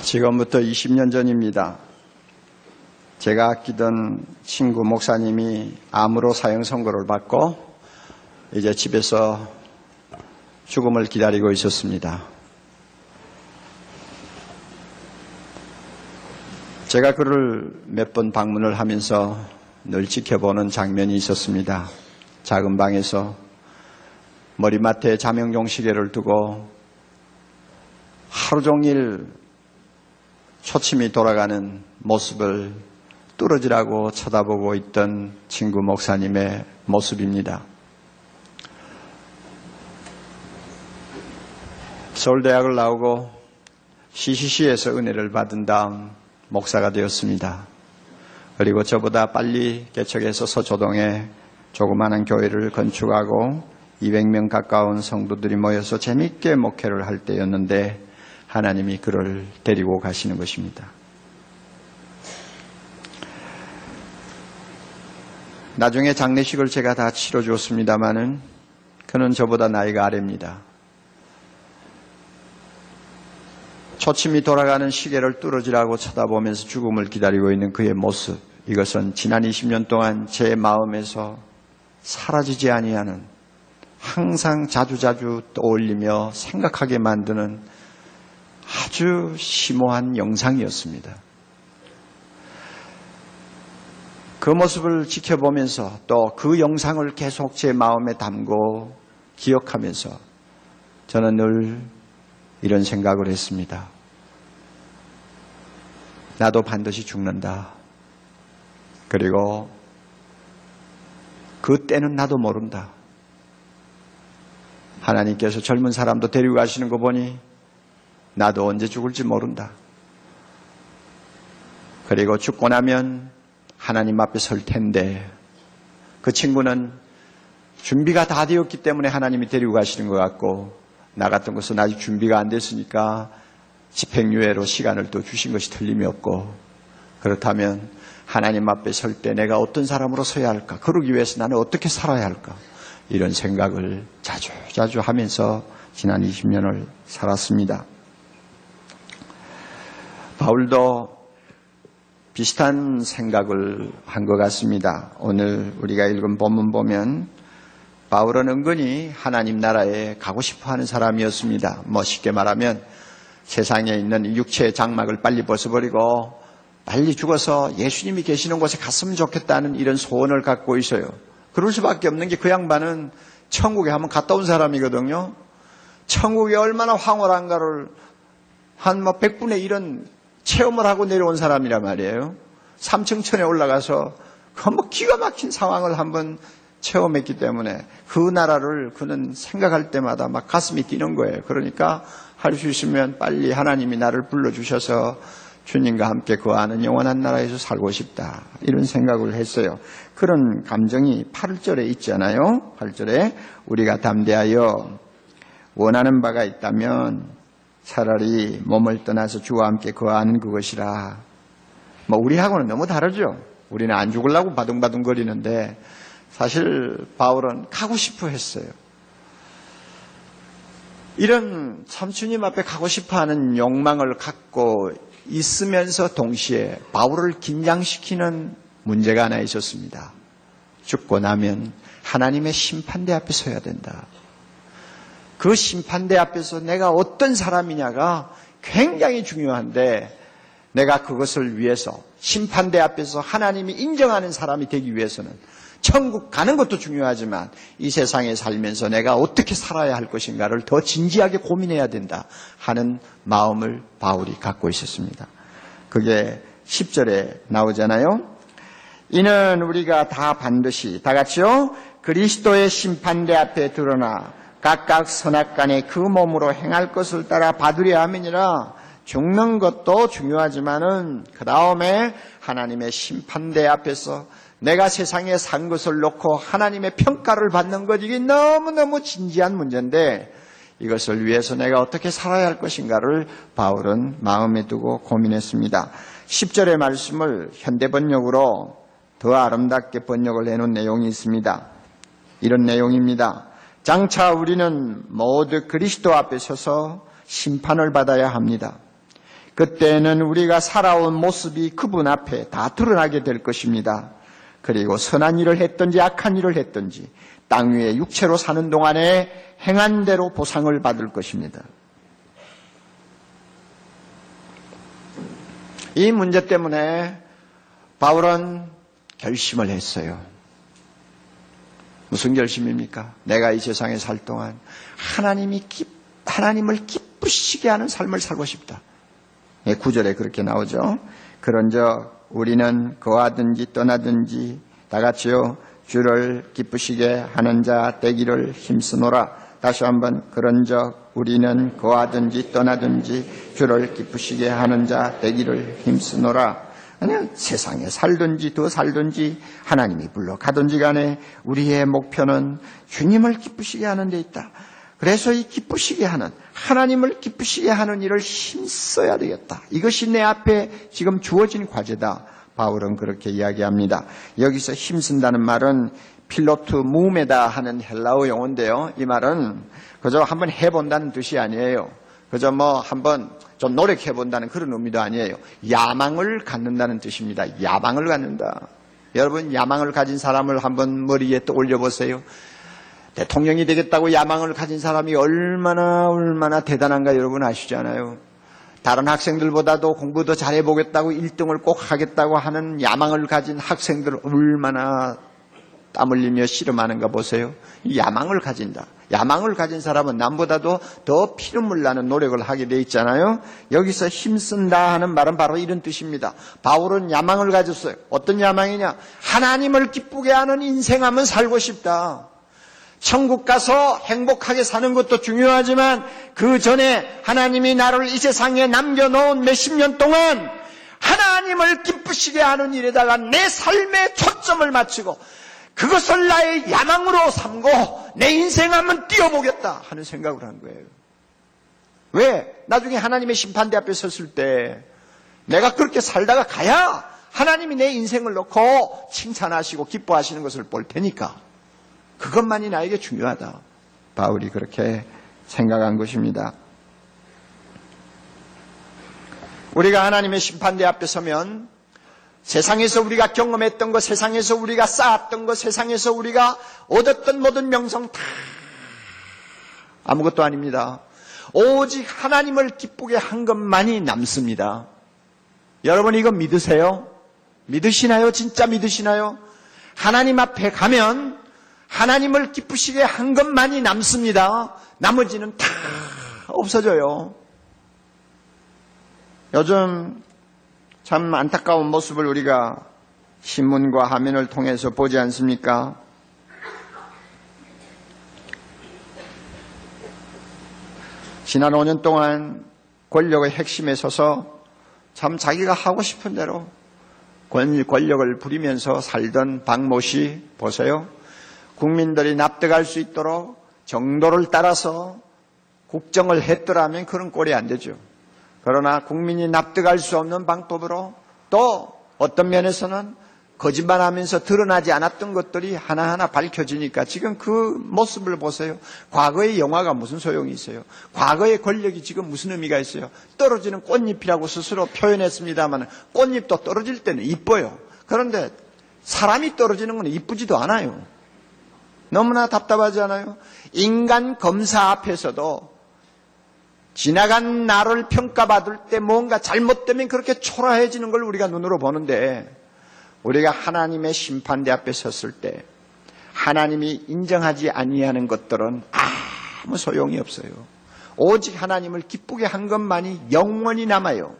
지금부터 20년 전입니다. 제가 아끼던 친구 목사님이 암으로 사형 선고를 받고 이제 집에서 죽음을 기다리고 있었습니다. 제가 그를 몇 번 방문을 하면서 늘 지켜보는 장면이 있었습니다. 작은 방에서 머리맡에 자명종 시계를 두고 하루 종일 초침이 돌아가는 모습을 뚫어지라고 쳐다보고 있던 친구 목사님의 모습입니다. 서울대학을 나오고 CCC에서 은혜를 받은 다음 목사가 되었습니다. 그리고 저보다 빨리 개척해서 서초동에 조그마한 교회를 건축하고 200명 가까운 성도들이 모여서 재밌게 목회를 할 때였는데 하나님이 그를 데리고 가시는 것입니다. 나중에 장례식을 제가 다 치러주었습니다마는 그는 저보다 나이가 아래입니다. 초침이 돌아가는 시계를 뚫어지라고 쳐다보면서 죽음을 기다리고 있는 그의 모습, 이것은 지난 20년 동안 제 마음에서 사라지지 아니하는, 항상 자주자주 떠올리며 생각하게 만드는 아주 심오한 영상이었습니다. 그 모습을 지켜보면서 또 그 영상을 계속 제 마음에 담고 기억하면서 저는 늘 이런 생각을 했습니다. 나도 반드시 죽는다. 그리고 그 때는 나도 모른다. 하나님께서 젊은 사람도 데리고 가시는 거 보니 나도 언제 죽을지 모른다. 그리고 죽고 나면 하나님 앞에 설 텐데 그 친구는 준비가 다 되었기 때문에 하나님이 데리고 가시는 것 같고 나 같은 것은 아직 준비가 안 됐으니까 집행유예로 시간을 또 주신 것이 틀림이 없고, 그렇다면 하나님 앞에 설 때 내가 어떤 사람으로 서야 할까? 그러기 위해서 나는 어떻게 살아야 할까? 이런 생각을 자주 하면서 지난 20년을 살았습니다. 바울도 비슷한 생각을 한 것 같습니다. 오늘 우리가 읽은 본문 보면 바울은 은근히 하나님 나라에 가고 싶어하는 사람이었습니다. 쉽게 말하면 세상에 있는 육체의 장막을 빨리 벗어버리고 빨리 죽어서 예수님이 계시는 곳에 갔으면 좋겠다는 이런 소원을 갖고 있어요. 그럴 수밖에 없는 게 그 양반은 천국에 한번 갔다 온 사람이거든요. 천국이 얼마나 황홀한가를 한 100분의 1은 체험을 하고 내려온 사람이란 말이에요. 3층천에 올라가서 그 기가 막힌 상황을 한번 체험했기 때문에 그 나라를 그는 생각할 때마다 막 가슴이 뛰는 거예요. 그러니까 할 수 있으면 빨리 하나님이 나를 불러주셔서 주님과 함께 거하는 영원한 나라에서 살고 싶다. 이런 생각을 했어요. 그런 감정이 8절에 있잖아요. 8절에 우리가 담대하여 원하는 바가 있다면 차라리 몸을 떠나서 주와 함께 거하는 그것이라. 우리하고는 너무 다르죠. 우리는 안 죽으려고 바둥바둥 거리는데 사실 바울은 가고 싶어 했어요. 이런 참 주님 앞에 가고 싶어하는 욕망을 갖고 있으면서 동시에 바울을 긴장시키는 문제가 하나 있었습니다. 죽고 나면 하나님의 심판대 앞에 서야 된다. 그 심판대 앞에서 내가 어떤 사람이냐가 굉장히 중요한데 내가 그것을 위해서 심판대 앞에서 하나님이 인정하는 사람이 되기 위해서는 천국 가는 것도 중요하지만 이 세상에 살면서 내가 어떻게 살아야 할 것인가를 더 진지하게 고민해야 된다 하는 마음을 바울이 갖고 있었습니다. 그게 10절에 나오잖아요. 이는 우리가 다 반드시 다 같이요 그리스도의 심판대 앞에 드러나 각각 선악간에 그 몸으로 행할 것을 따라 받으려 함이니라. 죽는 것도 중요하지만은 그 다음에 하나님의 심판대 앞에서 내가 세상에 산 것을 놓고 하나님의 평가를 받는 것, 이게 너무너무 진지한 문제인데 이것을 위해서 내가 어떻게 살아야 할 것인가를 바울은 마음에 두고 고민했습니다. 10절의 말씀을 현대번역으로 더 아름답게 번역을 해놓은 내용이 있습니다. 이런 내용입니다. 장차 우리는 모두 그리스도 앞에 서서 심판을 받아야 합니다. 그때는 우리가 살아온 모습이 그분 앞에 다 드러나게 될 것입니다. 그리고 선한 일을 했든지 악한 일을 했든지 땅 위에 육체로 사는 동안에 행한 대로 보상을 받을 것입니다. 이 문제 때문에 바울은 결심을 했어요. 무슨 결심입니까? 내가 이 세상에 살 동안 하나님을 기쁘시게 하는 삶을 살고 싶다. 9절에 그렇게 나오죠. 그런즉 우리는 거하든지 떠나든지 다 같이요. 주를 기쁘시게 하는 자 되기를 힘쓰노라. 다시 한번 그런즉 우리는 거하든지 떠나든지 주를 기쁘시게 하는 자 되기를 힘쓰노라. 아니, 세상에 살든지 더 살든지 하나님이 불러가든지 간에 우리의 목표는 주님을 기쁘시게 하는 데 있다. 그래서 이 기쁘시게 하는, 하나님을 기쁘시게 하는 일을 힘써야 되겠다. 이것이 내 앞에 지금 주어진 과제다. 바울은 그렇게 이야기합니다. 여기서 힘쓴다는 말은 필로트 무메다 하는 헬라어 용어인데요. 이 말은 그저 한번 해본다는 뜻이 아니에요. 그저 한번 좀 노력해본다는 그런 의미도 아니에요. 야망을 갖는다는 뜻입니다. 야망을 갖는다. 여러분, 야망을 가진 사람을 한번 머리에 떠올려 보세요. 대통령이 되겠다고 야망을 가진 사람이 얼마나 대단한가 여러분 아시잖아요. 다른 학생들보다도 공부 더 잘해보겠다고 1등을 꼭 하겠다고 하는 야망을 가진 학생들 얼마나 땀 흘리며 씨름하는가 보세요. 야망을 가진다. 야망을 가진 사람은 남보다도 더 피눈물 나는 노력을 하게 돼 있잖아요. 여기서 힘쓴다 하는 말은 바로 이런 뜻입니다. 바울은 야망을 가졌어요. 어떤 야망이냐? 하나님을 기쁘게 하는 인생 한번 살고 싶다. 천국 가서 행복하게 사는 것도 중요하지만 그 전에 하나님이 나를 이 세상에 남겨놓은 몇십 년 동안 하나님을 기쁘시게 하는 일에다가 내 삶의 초점을 맞추고 그것을 나의 야망으로 삼고 내 인생 한번 뛰어보겠다 하는 생각을 한 거예요. 왜? 나중에 하나님의 심판대 앞에 섰을 때 내가 그렇게 살다가 가야 하나님이 내 인생을 놓고 칭찬하시고 기뻐하시는 것을 볼 테니까 그것만이 나에게 중요하다. 바울이 그렇게 생각한 것입니다. 우리가 하나님의 심판대 앞에 서면 세상에서 우리가 경험했던 것, 세상에서 우리가 쌓았던 것, 세상에서 우리가 얻었던 모든 명성 다 아무것도 아닙니다. 오직 하나님을 기쁘게 한 것만이 남습니다. 여러분 이거 믿으세요? 믿으시나요? 진짜 믿으시나요? 하나님 앞에 가면 하나님을 기쁘시게 한 것만이 남습니다. 나머지는 다 없어져요. 요즘 참 안타까운 모습을 우리가 신문과 화면을 통해서 보지 않습니까? 지난 5년 동안 권력의 핵심에 서서 참 자기가 하고 싶은 대로 권력을 부리면서 살던 박모 씨 보세요. 국민들이 납득할 수 있도록 정도를 따라서 국정을 했더라면 그런 꼴이 안 되죠. 그러나 국민이 납득할 수 없는 방법으로 또 어떤 면에서는 거짓말하면서 드러나지 않았던 것들이 하나하나 밝혀지니까 지금 그 모습을 보세요. 과거의 영화가 무슨 소용이 있어요? 과거의 권력이 지금 무슨 의미가 있어요? 떨어지는 꽃잎이라고 스스로 표현했습니다만 꽃잎도 떨어질 때는 이뻐요. 그런데 사람이 떨어지는 건 이쁘지도 않아요. 너무나 답답하지 않아요? 인간 검사 앞에서도 지나간 나를 평가받을 때 뭔가 잘못되면 그렇게 초라해지는 걸 우리가 눈으로 보는데 우리가 하나님의 심판대 앞에 섰을 때 하나님이 인정하지 아니하는 것들은 아무 소용이 없어요. 오직 하나님을 기쁘게 한 것만이 영원히 남아요.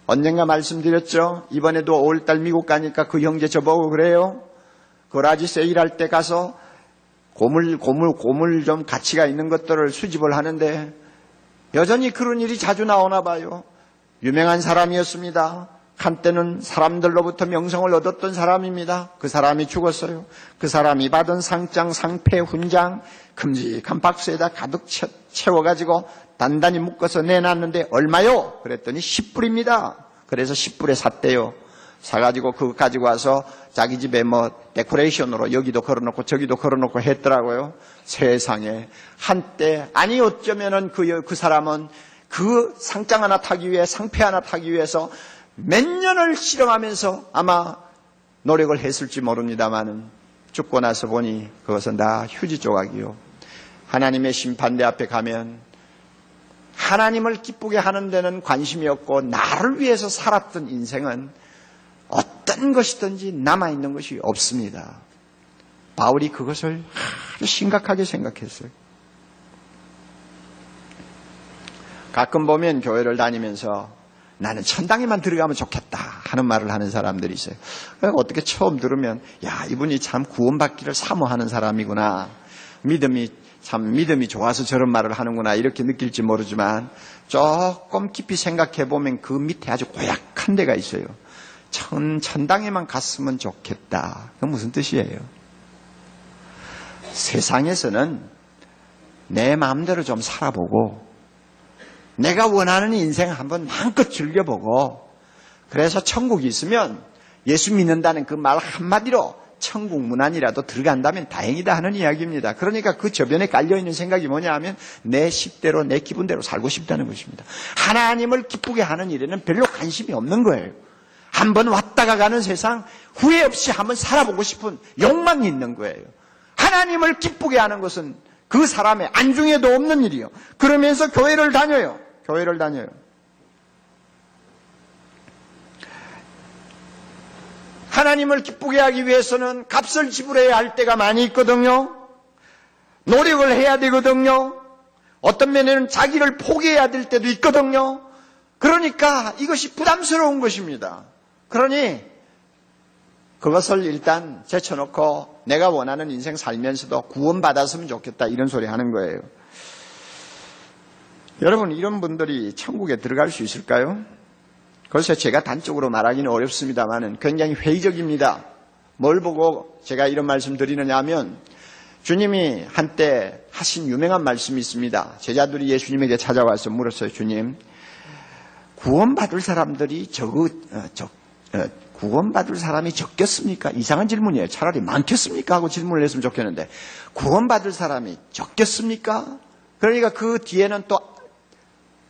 언젠가 말씀드렸죠. 이번에도 5월달 미국 가니까 그 형제 저보고 그래요. 거라지 세일할 때 가서 고물 좀 가치가 있는 것들을 수집을 하는데 여전히 그런 일이 자주 나오나 봐요. 유명한 사람이었습니다. 한때는 사람들로부터 명성을 얻었던 사람입니다. 그 사람이 죽었어요. 그 사람이 받은 상장, 상패, 훈장 큼직한 박스에다 가득 채워가지고 단단히 묶어서 내놨는데 얼마요? 그랬더니 10불입니다. 그래서 10불에 샀대요. 사가지고 그거 가지고 와서 자기 집에 데코레이션으로 여기도 걸어놓고 저기도 걸어놓고 했더라고요. 세상에 한때 아니 어쩌면은 그 사람은 그 상장 하나 타기 위해, 상패 하나 타기 위해서 몇 년을 실험하면서 아마 노력을 했을지 모릅니다만은 죽고 나서 보니 그것은 다 휴지 조각이요. 하나님의 심판대 앞에 가면 하나님을 기쁘게 하는 데는 관심이 없고 나를 위해서 살았던 인생은 어떤 것이든지 남아있는 것이 없습니다. 바울이 그것을 아주 심각하게 생각했어요. 가끔 보면 교회를 다니면서 나는 천당에만 들어가면 좋겠다 하는 말을 하는 사람들이 있어요. 어떻게 처음 들으면 야, 이분이 참 구원받기를 사모하는 사람이구나. 믿음이 좋아서 저런 말을 하는구나 이렇게 느낄지 모르지만 조금 깊이 생각해 보면 그 밑에 아주 고약한 데가 있어요. 천당에만 갔으면 좋겠다. 그건 무슨 뜻이에요? 세상에서는 내 마음대로 좀 살아보고 내가 원하는 인생 한번 마음껏 즐겨보고 그래서 천국이 있으면 예수 믿는다는 그 말 한마디로 천국 문 안이라도 들어간다면 다행이다 하는 이야기입니다. 그러니까 그 저변에 깔려있는 생각이 뭐냐 하면 내 식대로 내 기분대로 살고 싶다는 것입니다. 하나님을 기쁘게 하는 일에는 별로 관심이 없는 거예요. 한번 왔다가 가는 세상 후회 없이 한번 살아보고 싶은 욕망이 있는 거예요. 하나님을 기쁘게 하는 것은 그 사람의 안중에도 없는 일이요. 그러면서 교회를 다녀요. 하나님을 기쁘게 하기 위해서는 값을 지불해야 할 때가 많이 있거든요. 노력을 해야 되거든요. 어떤 면에는 자기를 포기해야 될 때도 있거든요. 그러니까 이것이 부담스러운 것입니다. 그러니 그것을 일단 제쳐놓고 내가 원하는 인생 살면서도 구원받았으면 좋겠다 이런 소리 하는 거예요. 여러분, 이런 분들이 천국에 들어갈 수 있을까요? 그래서 제가 단적으로 말하기는 어렵습니다만 굉장히 회의적입니다. 뭘 보고 제가 이런 말씀 드리느냐 하면 주님이 한때 하신 유명한 말씀이 있습니다. 제자들이 예수님에게 찾아와서 물었어요. 주님, 구원받을 사람들이 구원받을 사람이 적겠습니까? 이상한 질문이에요. 차라리 많겠습니까? 하고 질문을 했으면 좋겠는데 구원받을 사람이 적겠습니까? 그러니까 그 뒤에는 또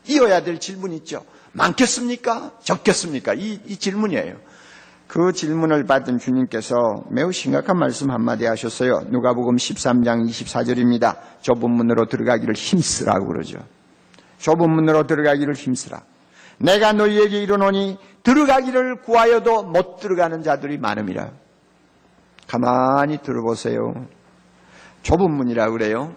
이어야 될 질문이 있죠. 많겠습니까? 적겠습니까? 이 질문이에요. 그 질문을 받은 주님께서 매우 심각한 말씀 한마디 하셨어요. 누가복음 13장 24절입니다. 좁은 문으로 들어가기를 힘쓰라고 그러죠. 좁은 문으로 들어가기를 힘쓰라. 내가 너희에게 이르노니 들어가기를 구하여도 못 들어가는 자들이 많음이라. 가만히 들어보세요. 좁은 문이라고 그래요.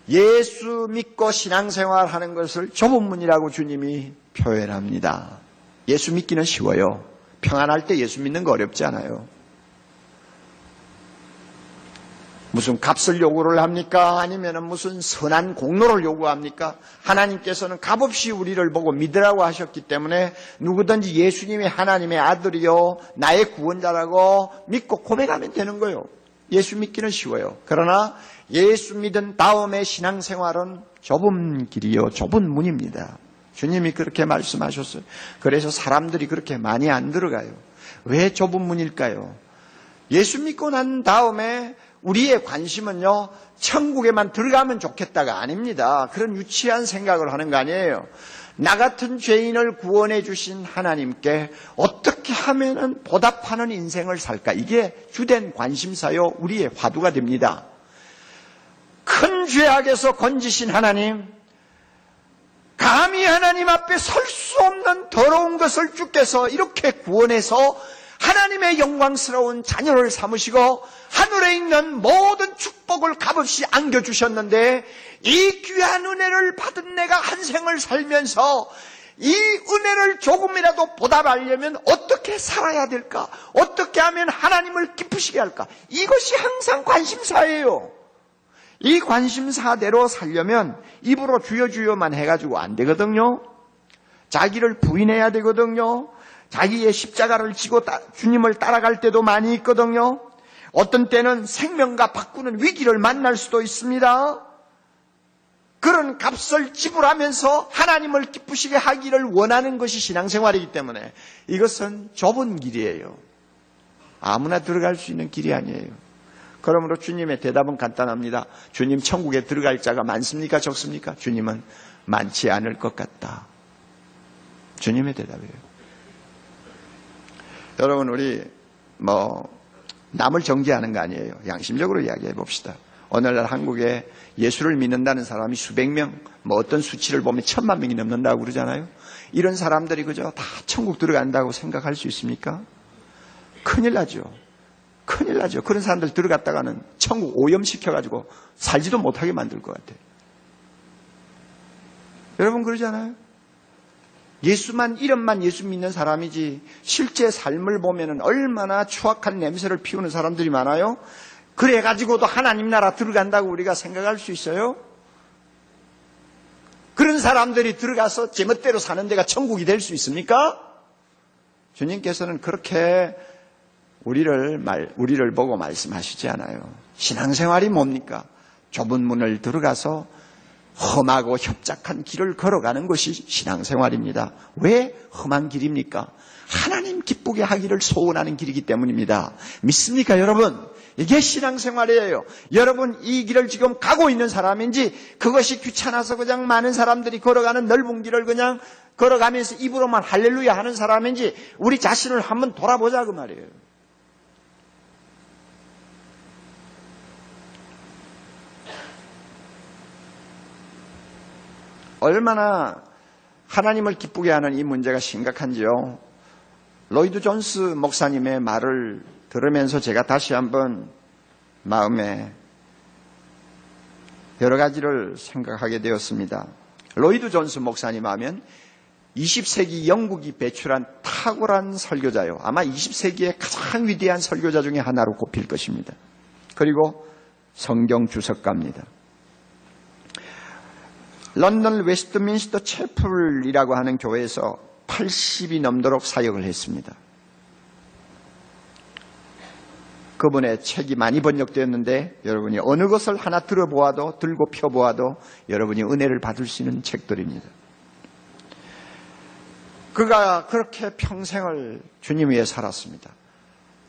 예수 믿고 신앙생활하는 것을 좁은 문이라고 주님이 표현합니다. 예수 믿기는 쉬워요. 평안할 때 예수 믿는 거 어렵지 않아요. 무슨 값을 요구를 합니까? 아니면 무슨 선한 공로를 요구합니까? 하나님께서는 값없이 우리를 보고 믿으라고 하셨기 때문에 누구든지 예수님이 하나님의 아들이요 나의 구원자라고 믿고 고백하면 되는 거예요. 예수 믿기는 쉬워요. 그러나 예수 믿은 다음의 신앙생활은 좁은 길이요 좁은 문입니다. 주님이 그렇게 말씀하셨어요. 그래서 사람들이 그렇게 많이 안 들어가요. 왜 좁은 문일까요? 예수 믿고 난 다음에 우리의 관심은요, 천국에만 들어가면 좋겠다가 아닙니다. 그런 유치한 생각을 하는 거 아니에요. 나 같은 죄인을 구원해 주신 하나님께 어떻게 하면은 보답하는 인생을 살까? 이게 주된 관심사요, 우리의 화두가 됩니다. 큰 죄악에서 건지신 하나님, 감히 하나님 앞에 설 수 없는 더러운 것을 주께서 이렇게 구원해서 하나님의 영광스러운 자녀를 삼으시고 하늘에 있는 모든 축복을 값없이 안겨주셨는데 이 귀한 은혜를 받은 내가 한 생을 살면서 이 은혜를 조금이라도 보답하려면 어떻게 살아야 될까? 어떻게 하면 하나님을 기쁘시게 할까? 이것이 항상 관심사예요. 이 관심사대로 살려면 입으로 주여 주여만 해가지고 안 되거든요. 자기를 부인해야 되거든요. 자기의 십자가를 지고 주님을 따라갈 때도 많이 있거든요. 어떤 때는 생명과 바꾸는 위기를 만날 수도 있습니다. 그런 값을 지불하면서 하나님을 기쁘시게 하기를 원하는 것이 신앙생활이기 때문에 이것은 좁은 길이에요. 아무나 들어갈 수 있는 길이 아니에요. 그러므로 주님의 대답은 간단합니다. 주님, 천국에 들어갈 자가 많습니까? 적습니까? 주님은 많지 않을 것 같다. 주님의 대답이에요. 여러분, 우리 남을 정죄하는 거 아니에요. 양심적으로 이야기해 봅시다. 오늘날 한국에 예수를 믿는다는 사람이 수백 명, 어떤 수치를 보면 1000만 명이 넘는다고 그러잖아요. 이런 사람들이 그저 다 천국 들어간다고 생각할 수 있습니까? 큰일 나죠. 큰일 나죠. 그런 사람들 들어갔다가는 천국 오염시켜가지고 살지도 못하게 만들 것 같아요. 여러분 그러잖아요. 예수만, 이름만 예수 믿는 사람이지 실제 삶을 보면은 얼마나 추악한 냄새를 피우는 사람들이 많아요. 그래가지고도 하나님 나라 들어간다고 우리가 생각할 수 있어요? 그런 사람들이 들어가서 제멋대로 사는 데가 천국이 될 수 있습니까? 주님께서는 그렇게 우리를 보고 말씀하시지 않아요. 신앙생활이 뭡니까? 좁은 문을 들어가서 험하고 협착한 길을 걸어가는 것이 신앙생활입니다. 왜 험한 길입니까? 하나님 기쁘게 하기를 소원하는 길이기 때문입니다. 믿습니까, 여러분? 이게 신앙생활이에요. 여러분, 이 길을 지금 가고 있는 사람인지, 그것이 귀찮아서 그냥 많은 사람들이 걸어가는 넓은 길을 그냥 걸어가면서 입으로만 할렐루야 하는 사람인지, 우리 자신을 한번 돌아보자 그 말이에요. 얼마나 하나님을 기쁘게 하는 이 문제가 심각한지요. 로이드 존스 목사님의 말을 들으면서 제가 다시 한번 마음에 여러 가지를 생각하게 되었습니다. 로이드 존스 목사님 하면 20세기 영국이 배출한 탁월한 설교자요. 아마 20세기의 가장 위대한 설교자 중에 하나로 꼽힐 것입니다. 그리고 성경 주석가입니다. 런던 웨스트민스터 채플이라고 하는 교회에서 80이 넘도록 사역을 했습니다. 그분의 책이 많이 번역되었는데 여러분이 어느 것을 하나 들어보아도, 들고 펴보아도 여러분이 은혜를 받을 수 있는 책들입니다. 그가 그렇게 평생을 주님 위해 살았습니다.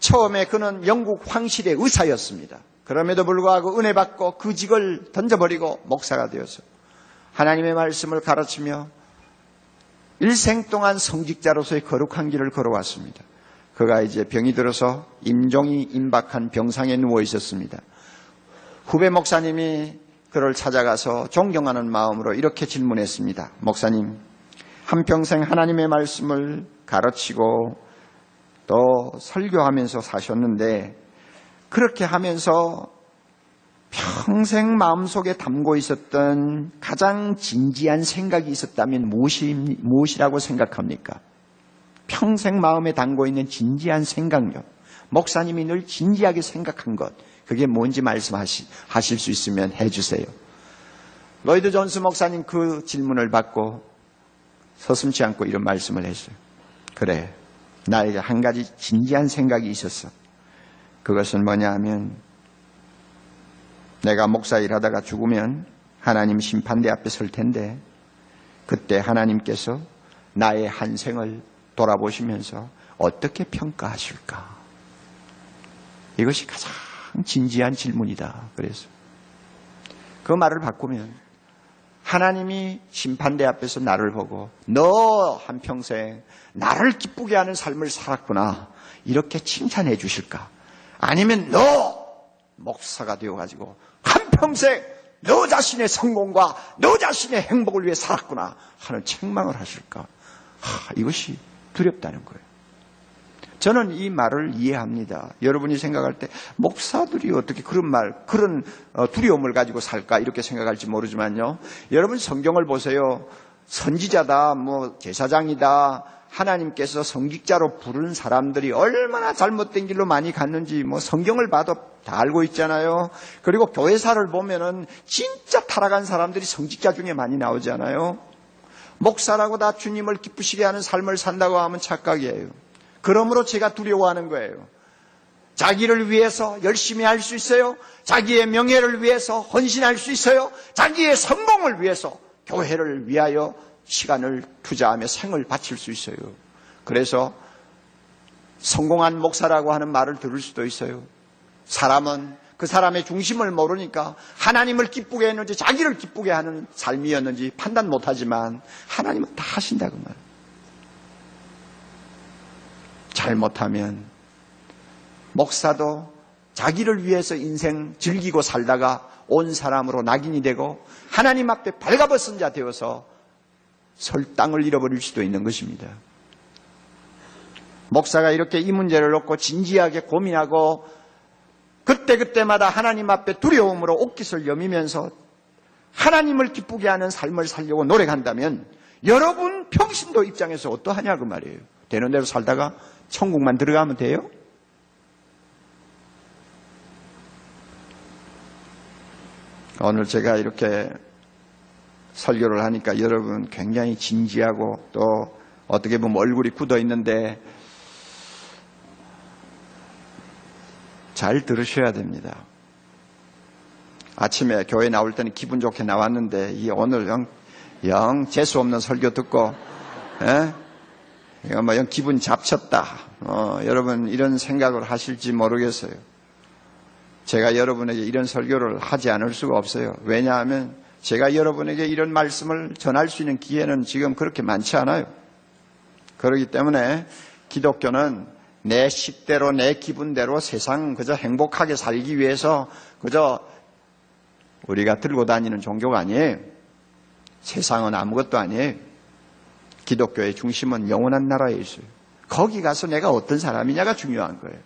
처음에 그는 영국 황실의 의사였습니다. 그럼에도 불구하고 은혜 받고 그 직을 던져버리고 목사가 되어서 하나님의 말씀을 가르치며 일생 동안 성직자로서의 거룩한 길을 걸어왔습니다. 그가 이제 병이 들어서 임종이 임박한 병상에 누워 있었습니다. 후배 목사님이 그를 찾아가서 존경하는 마음으로 이렇게 질문했습니다. 목사님, 한평생 하나님의 말씀을 가르치고 또 설교하면서 사셨는데 그렇게 하면서 평생 마음속에 담고 있었던 가장 진지한 생각이 있었다면 무엇이라고 생각합니까? 평생 마음에 담고 있는 진지한 생각력, 목사님이 늘 진지하게 생각한 것, 그게 뭔지 말씀하실 수 있으면 해주세요. 로이드 존스 목사님 그 질문을 받고 서슴지 않고 이런 말씀을 했어요. 그래, 나에게 한 가지 진지한 생각이 있었어. 그것은 뭐냐 하면 내가 목사 일하다가 죽으면 하나님 심판대 앞에 설 텐데 그때 하나님께서 나의 한 생을 돌아보시면서 어떻게 평가하실까? 이것이 가장 진지한 질문이다. 그래서 그 말을 바꾸면 하나님이 심판대 앞에서 나를 보고 너 한평생 나를 기쁘게 하는 삶을 살았구나 이렇게 칭찬해 주실까? 아니면 너 목사가 되어가지고 한평생 너 자신의 성공과 너 자신의 행복을 위해 살았구나 하는 책망을 하실까? 이것이 두렵다는 거예요. 저는 이 말을 이해합니다. 여러분이 생각할 때 목사들이 어떻게 그런 두려움을 가지고 살까 이렇게 생각할지 모르지만요. 여러분 성경을 보세요. 선지자다, 제사장이다, 하나님께서 성직자로 부른 사람들이 얼마나 잘못된 길로 많이 갔는지 성경을 봐도 다 알고 있잖아요. 그리고 교회사를 보면은 진짜 타락한 사람들이 성직자 중에 많이 나오잖아요. 목사라고 다 주님을 기쁘시게 하는 삶을 산다고 하면 착각이에요. 그러므로 제가 두려워하는 거예요. 자기를 위해서 열심히 할 수 있어요. 자기의 명예를 위해서 헌신할 수 있어요. 자기의 성공을 위해서 교회를 위하여 시간을 투자하며 생을 바칠 수 있어요. 그래서 성공한 목사라고 하는 말을 들을 수도 있어요. 사람은 그 사람의 중심을 모르니까 하나님을 기쁘게 했는지 자기를 기쁘게 하는 삶이었는지 판단 못하지만 하나님은 다 하신다 그 말. 잘못하면 목사도 자기를 위해서 인생 즐기고 살다가 온 사람으로 낙인이 되고 하나님 앞에 발가벗은 자 되어서 설 땅을 잃어버릴 수도 있는 것입니다. 목사가 이렇게 이 문제를 놓고 진지하게 고민하고 그때그때마다 하나님 앞에 두려움으로 옷깃을 여미면서 하나님을 기쁘게 하는 삶을 살려고 노력한다면 여러분 평신도 입장에서 어떠하냐 그 말이에요. 되는 대로 살다가 천국만 들어가면 돼요? 오늘 제가 이렇게 설교를 하니까 여러분 굉장히 진지하고 또 어떻게 보면 얼굴이 굳어 있는데 잘 들으셔야 됩니다. 아침에 교회 나올 때는 기분 좋게 나왔는데 오늘 영 재수 없는 설교 듣고 이거 영 기분 잡쳤다. 여러분 이런 생각을 하실지 모르겠어요. 제가 여러분에게 이런 설교를 하지 않을 수가 없어요. 왜냐하면 제가 여러분에게 이런 말씀을 전할 수 있는 기회는 지금 그렇게 많지 않아요. 그렇기 때문에 기독교는 내 식대로 내 기분대로 세상 그저 행복하게 살기 위해서 그저 우리가 들고 다니는 종교가 아니에요. 세상은 아무것도 아니에요. 기독교의 중심은 영원한 나라에 있어요. 거기 가서 내가 어떤 사람이냐가 중요한 거예요.